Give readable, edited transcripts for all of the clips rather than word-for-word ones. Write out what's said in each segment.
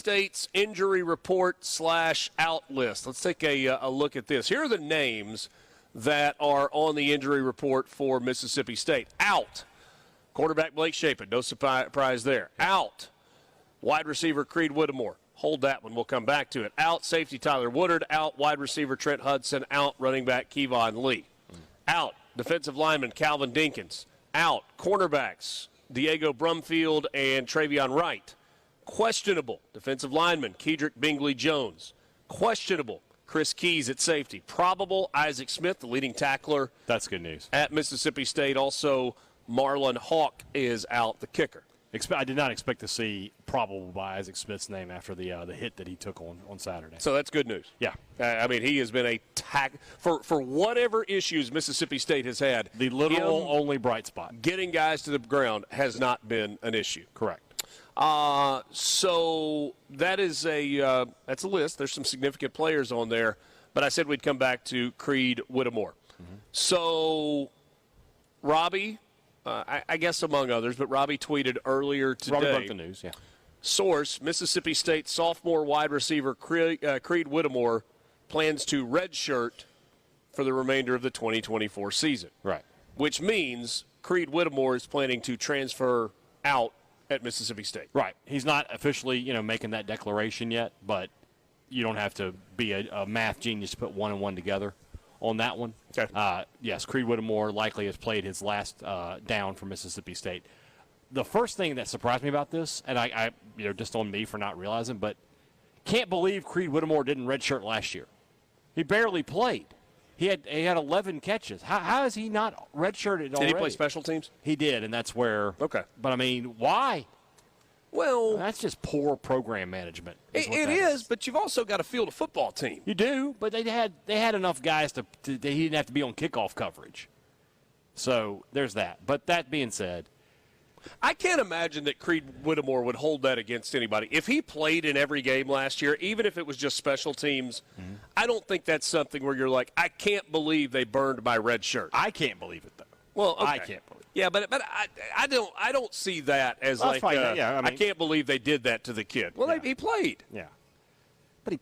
State's injury report / out list. Let's take a look at this. Here are the names that are on the injury report for Mississippi State. Out. Quarterback Blake Shapen. No surprise there. Out. Wide receiver Creed Whittimore. Hold that one. We'll come back to it. Out. Safety Tyler Woodard. Out. Wide receiver Trent Hudson. Out. Running back Kevon Lee. Out. Defensive lineman Calvin Dinkins. Out. Cornerbacks Diego Brumfield and Travion Wright. Questionable. Defensive lineman Kedrick Bingley-Jones. Questionable. Chris Keys at safety. Probable. Isaac Smith, the leading tackler. That's good news. At Mississippi State. Also, Marlon Hawk is out, the kicker. I did not expect to see probable by Isaac Smith's name after the hit that he took on Saturday. So that's good news. Yeah. I mean, he has been a for whatever issues Mississippi State has had. The literal only bright spot. Getting guys to the ground has not been an issue. Correct. So that is that's a list. There's some significant players on there, but I said we'd come back to Creed Whittimore. Mm-hmm. So Robbie, I guess among others, but Robbie tweeted earlier today. Robbie broke the news, yeah. Source, Mississippi State sophomore wide receiver Creed Whittimore plans to redshirt for the remainder of the 2024 season. Right. Which means Creed Whittimore is planning to transfer out at Mississippi State. Right. He's not officially, making that declaration yet, but you don't have to be a math genius to put one and one together on that one. Okay. Yes, Creed Whittimore likely has played his last down for Mississippi State. The first thing that surprised me about this, and I just on me for not realizing, but can't believe Creed Whittimore didn't redshirt last year. He barely played. He had 11 catches. How is he not redshirted already? Did he play special teams? He did, and that's where. Okay. But I mean, why? Well, that's just poor program management. It is, but you've also got to field a football team. You do, but they had enough guys to he didn't have to be on kickoff coverage. So there's that. But that being said, I can't imagine that Creed Whittimore would hold that against anybody. If he played in every game last year, even if it was just special teams, I don't think that's something where you're like, I can't believe they burned my red shirt. I can't believe it, though. Well, okay. I can't believe it. Yeah, but I don't see that as I can't believe they did that to the kid. Well, he played. Yeah. But he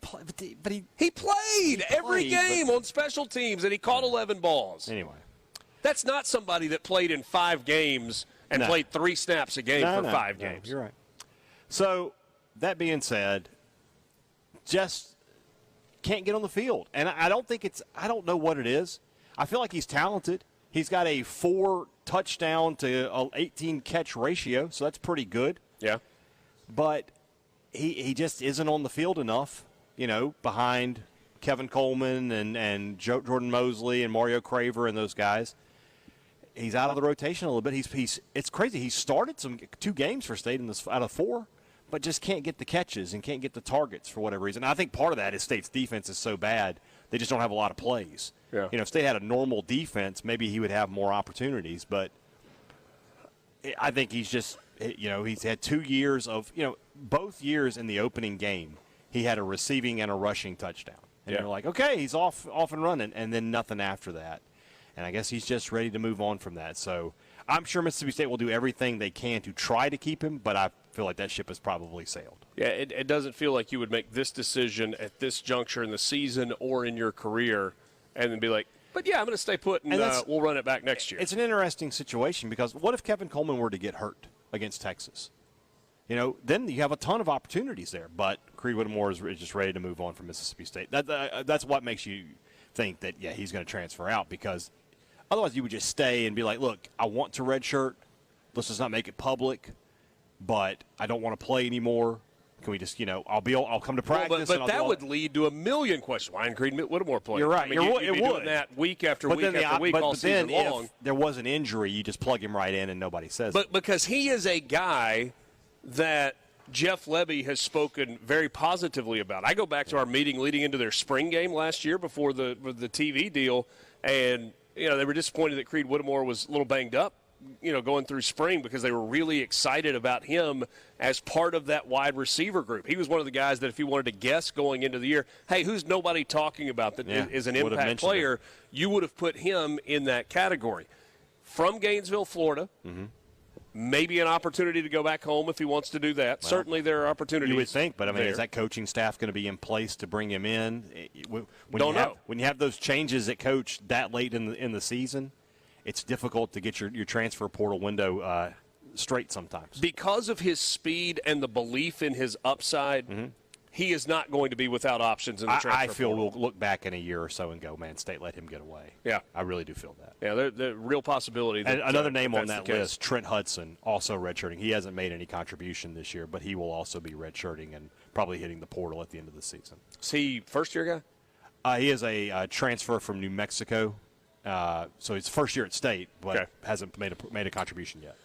played every game on special teams, and he caught 11 balls. Anyway. That's not somebody that played in 5 games and played 3 snaps a game for 5 games. You're right. So, that being said, just can't get on the field. And I don't know what it is. I feel like he's talented. He's got a 4 touchdown to 18 catch ratio, so that's pretty good. Yeah. But he just isn't on the field enough, behind Kevin Coleman and Jordan Mosley and Mario Craver and those guys. He's out of the rotation a little bit. It's crazy. He started 2 games for State out of 4, but just can't get the catches and can't get the targets for whatever reason. I think part of that is State's defense is so bad, they just don't have a lot of plays. Yeah. If State had a normal defense, maybe he would have more opportunities. But I think he's just, he's had 2 years of, both years in the opening game, he had a receiving and a rushing touchdown. And you're like, okay, he's off and running, and then nothing after that. And I guess he's just ready to move on from that. So I'm sure Mississippi State will do everything they can to try to keep him, but I feel like that ship has probably sailed. Yeah, it doesn't feel like you would make this decision at this juncture in the season or in your career and then be like, but yeah, I'm going to stay put and we'll run it back next year. It's an interesting situation because what if Kevin Coleman were to get hurt against Texas? Then you have a ton of opportunities there. But Creed Whittimore is just ready to move on from Mississippi State. That's what makes you think that, he's going to transfer out because otherwise you would just stay and be like, look, I want to redshirt. Let's just not make it public, but I don't want to play anymore. Can we just, I'll come to practice. But that would lead to a million questions. Why didn't Creed Whittimore play? You're right. You'd be doing that week after week after week all season long. If there was an injury, you just plug him right in and nobody says it. But because he is a guy that Jeff Levy has spoken very positively about. I go back to our meeting leading into their spring game last year before the TV deal, and they were disappointed that Creed Whittimore was a little banged up, going through spring because they were really excited about him as part of that wide receiver group. He was one of the guys that if you wanted to guess going into the year, hey, who's nobody talking about that is an impact player, you would have put him in that category. From Gainesville, Florida, Maybe an opportunity to go back home if he wants to do that. Well, certainly there are opportunities. You would think, but I mean, there. is that coaching staff going to be in place to bring him in? Don't know. When you have those changes at coach that late in the season, it's difficult to get your transfer portal window straight sometimes. Because of his speed and the belief in his upside, he is not going to be without options in the transfer portal. I feel we'll look back in a year or so and go, man, State let him get away. Yeah. I really do feel that. Yeah, the real possibility. That, and another name on that's that list, Trent Hudson, also redshirting. He hasn't made any contribution this year, but he will also be redshirting and probably hitting the portal at the end of the season. Is he first-year guy? He is a transfer from New Mexico. So he's first year at State, but Okay. hasn't made a contribution yet.